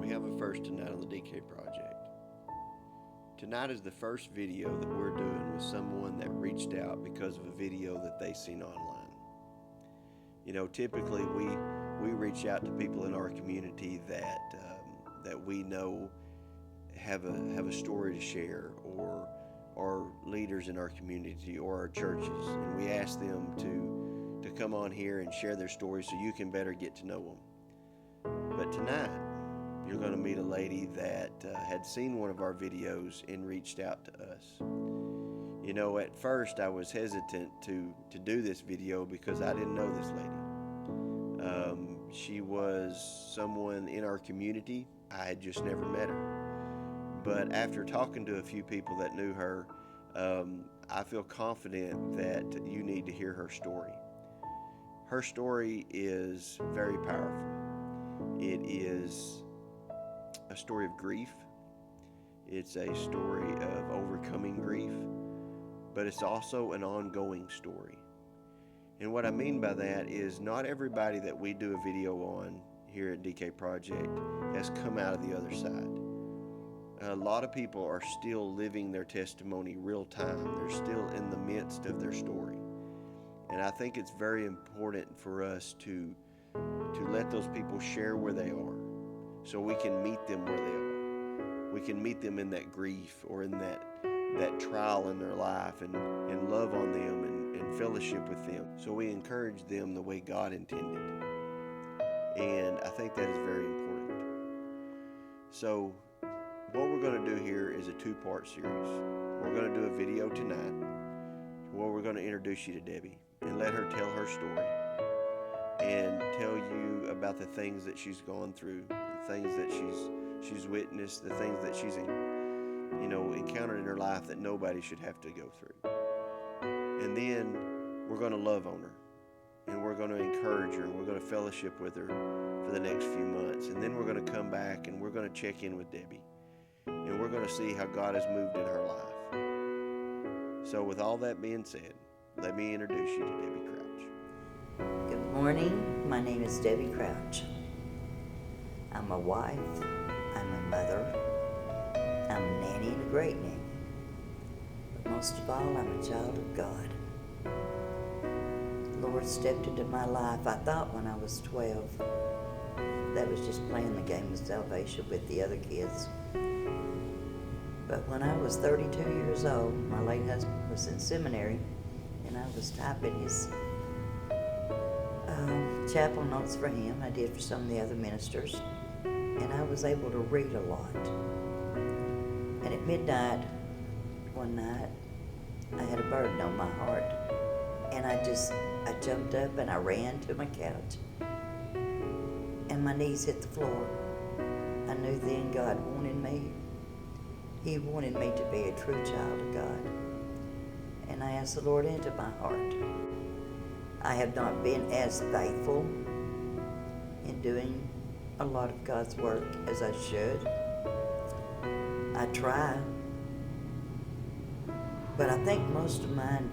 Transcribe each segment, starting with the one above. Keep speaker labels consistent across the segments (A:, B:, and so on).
A: We have a first tonight on the DK Project. Tonight is the first video that we're doing with someone that reached out because of a video that they seen online. You know, typically we reach out to people in our community that we know have a story to share, or leaders in our community or our churches, and we ask them to come on here and share their story so you can better get to know them. But tonight, you're going to meet a lady that had seen one of our videos and reached out to us. You know, at first I was hesitant to do this video because I didn't know this lady. She was someone in our community. I had just never met her. But after talking to a few people that knew her, I feel confident that you need to hear her story. Her story is very powerful. It is a story of grief. It's a story of overcoming grief, but it's also an ongoing story. And what I mean by that is not everybody that we do a video on here at DK Project has come out of the other side. A lot of people are still living their testimony real time. They're still in the midst of their story. And I think it's very important for us to let those people share where they are, so we can meet them where they are. We can meet them in that grief or in that trial in their life, and love on them and fellowship with them. So we encourage them the way God intended. And I think that is very important. So what we're going to do here is a two-part series. We're going to do a video tonight where we're going to introduce you to Debbie and let her tell her story and tell you about the things that she's gone through, the things that she's witnessed, the things that she's encountered in her life that nobody should have to go through. And then we're going to love on her, and we're going to encourage her, and we're going to fellowship with her for the next few months. And then we're going to come back and we're going to check in with Debbie, and we're going to see how God has moved in her life. So with all that being said, let me introduce you to Debbie Crouch.
B: Good morning. My name is Debbie Crouch. I'm a wife. I'm a mother. I'm a nanny and a great nanny. But most of all, I'm a child of God. The Lord stepped into my life. I thought when I was 12 that was just playing the game of salvation with the other kids. But when I was 32 years old, my late husband was in seminary, and I was typing his chapel notes for him. I did for some of the other ministers, and I was able to read a lot. And at midnight one night, I had a burden on my heart, and I jumped up and I ran to my couch, and my knees hit the floor. I knew then God wanted me. He wanted me to be a true child of God. And I asked the Lord into my heart. I have not been as faithful in doing a lot of God's work as I should. I try. But I think most of mine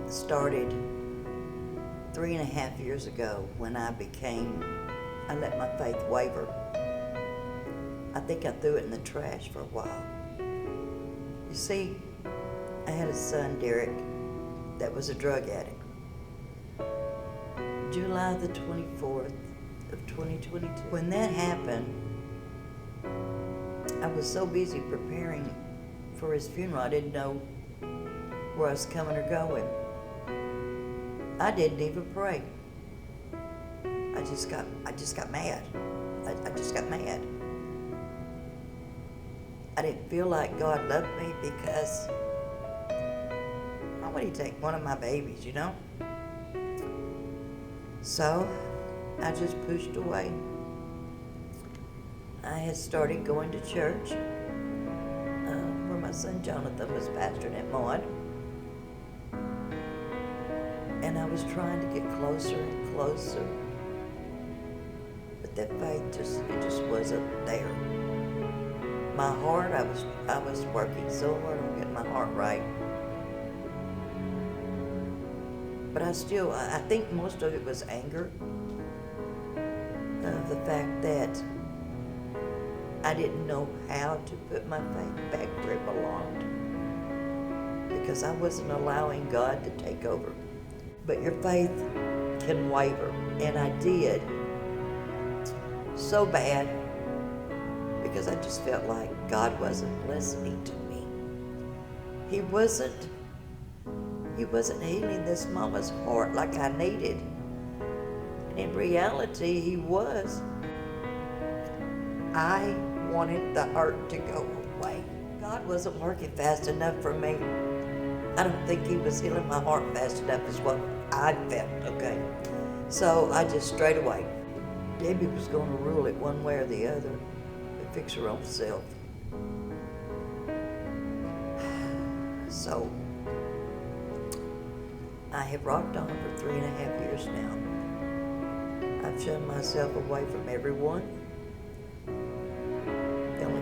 B: started 3.5 years ago when I let my faith waver. I think I threw it in the trash for a while. You see, I had a son, Derek, that was a drug addict. July the 24th of 2022. When that happened, I was so busy preparing for his funeral, I didn't know where I was coming or going. I didn't even pray. I just got mad. I just got mad. I didn't feel like God loved me because why would he take one of my babies, you know? So I just pushed away. I had started going to church where my son Jonathan was pastoring at Maud. And I was trying to get closer and closer. But that faith just wasn't there. My heart, I was working so hard on getting my heart right. But I think most of it was anger. The fact that I didn't know how to put my faith back where it belonged because I wasn't allowing God to take over. But your faith can waver, and I did so bad because I just felt like God wasn't listening to me. He wasn't healing this mama's heart like I needed. And in reality, he was. I wanted the hurt to go away. God wasn't working fast enough for me. I don't think he was healing my heart fast enough is what I felt, okay? So I just strayed away. Debbie was going to rule it one way or the other and fix her own self. So I have rocked on for 3.5 years now. I've shunned myself away from everyone. The only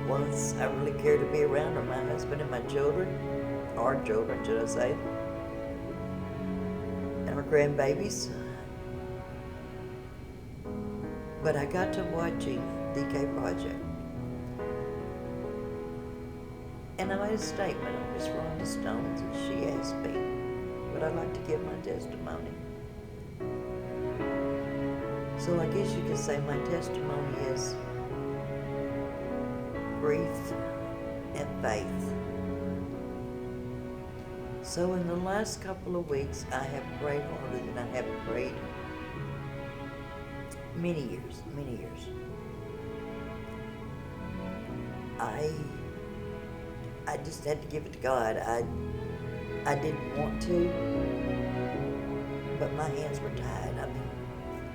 B: ones I really care to be around are my husband and my children, our children, should I say, and our grandbabies. But I got to watching DK Project, and I made a statement on Miss Rhonda Stones, and she asked me would I like to give my testimony. So I guess you could say my testimony is grief and faith. So in the last couple of weeks, I have prayed harder than I have prayed many years. I just had to give it to God. I didn't want to, but my hands were tied. I mean,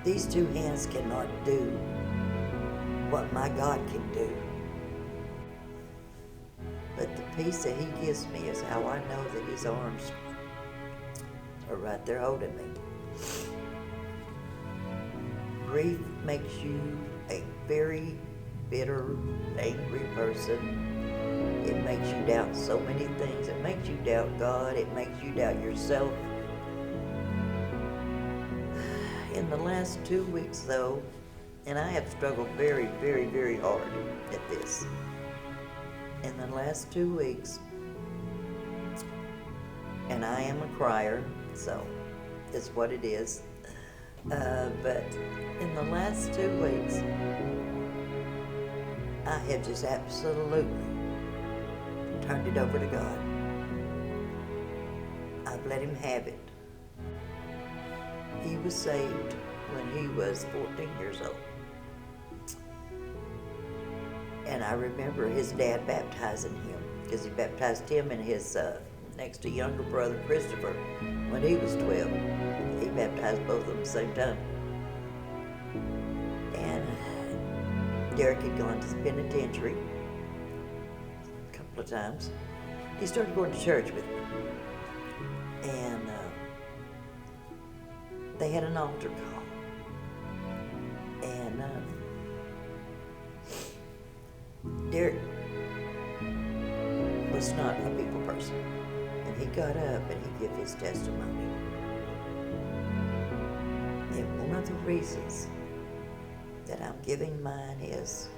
B: these two hands cannot do what my God can do. But the peace that he gives me is how I know that his arms are right there holding me. Grief makes you a very bitter, angry person. It makes you doubt so many things. It makes you doubt God. It makes you doubt yourself. In the last 2 weeks, though, and I have struggled very, very, very hard at this. In the last 2 weeks, and I am a crier, so it's what it is. But in the last 2 weeks, I have just absolutely turned it over to God. I've let him have it. He was saved when he was 14 years old. And I remember his dad baptizing him, because he baptized him and his next to younger brother, Christopher, when he was 12. He baptized both of them at the same time. And Derek had gone to the penitentiary a couple of times. He started going to church with me. And they had an altar call. And Derek was not a people person. And he got up and he gave his testimony. And one of the reasons that I'm giving mine is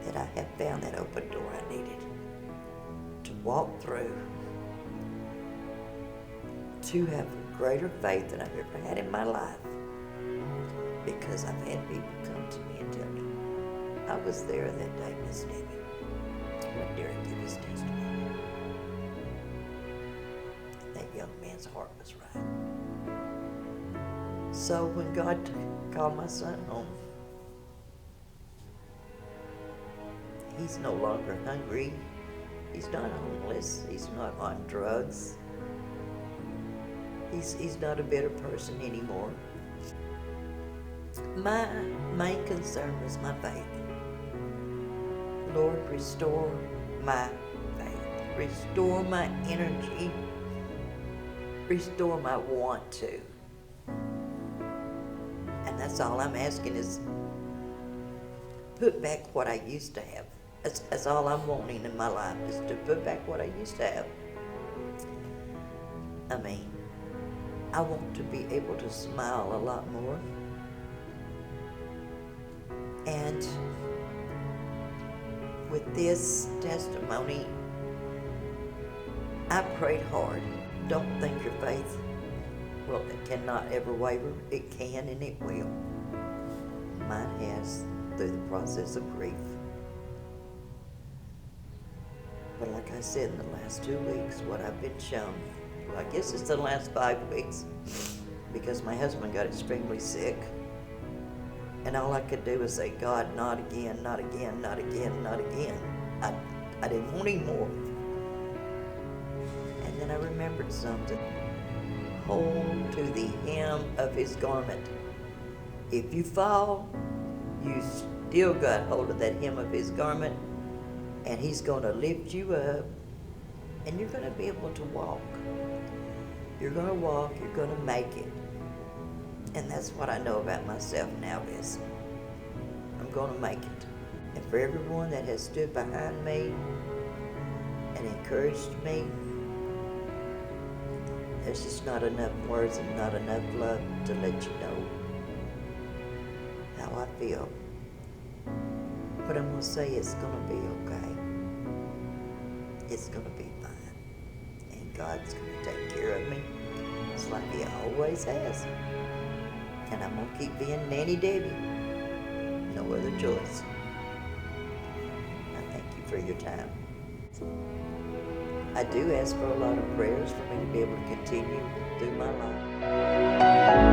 B: that I have found that open door I needed to walk through, to have greater faith than I've ever had in my life, because I've had people come to me and tell me, I was there that day, Miss Debbie, when Derek gave his testimony. That young man's heart was right. So when God called my son home, he's no longer hungry. He's not homeless. He's not on drugs. He's not a bitter person anymore. My main concern was my faith. Lord, restore my faith. Restore my energy. Restore my want to. And that's all I'm asking is put back what I used to have. That's all I'm wanting in my life, is to put back what I used to have. I mean, I want to be able to smile a lot more. And with this testimony, I prayed hard. Don't think your faith, well, it cannot ever waver. It can and it will. Mine has through the process of grief. But like I said, in the last 2 weeks, what I've been shown, well, I guess it's the last 5 weeks, because my husband got extremely sick. And all I could do was say, God, not again, not again, not again, not again. I didn't want any more. And then I remembered something. Hold to the hem of his garment. If you fall, you still got hold of that hem of his garment, and he's going to lift you up, and you're going to be able to walk. You're going to walk, you're going to make it. And that's what I know about myself now is I'm going to make it. And for everyone that has stood behind me and encouraged me, there's just not enough words and not enough love to let you know how I feel. But I'm going to say it's going to be okay. It's going to be fine. And God's going to take care of me just like he always has. And I'm going to keep being Nanny Debbie. No other choice. I thank you for your time. I do ask for a lot of prayers for me to be able to continue through my life.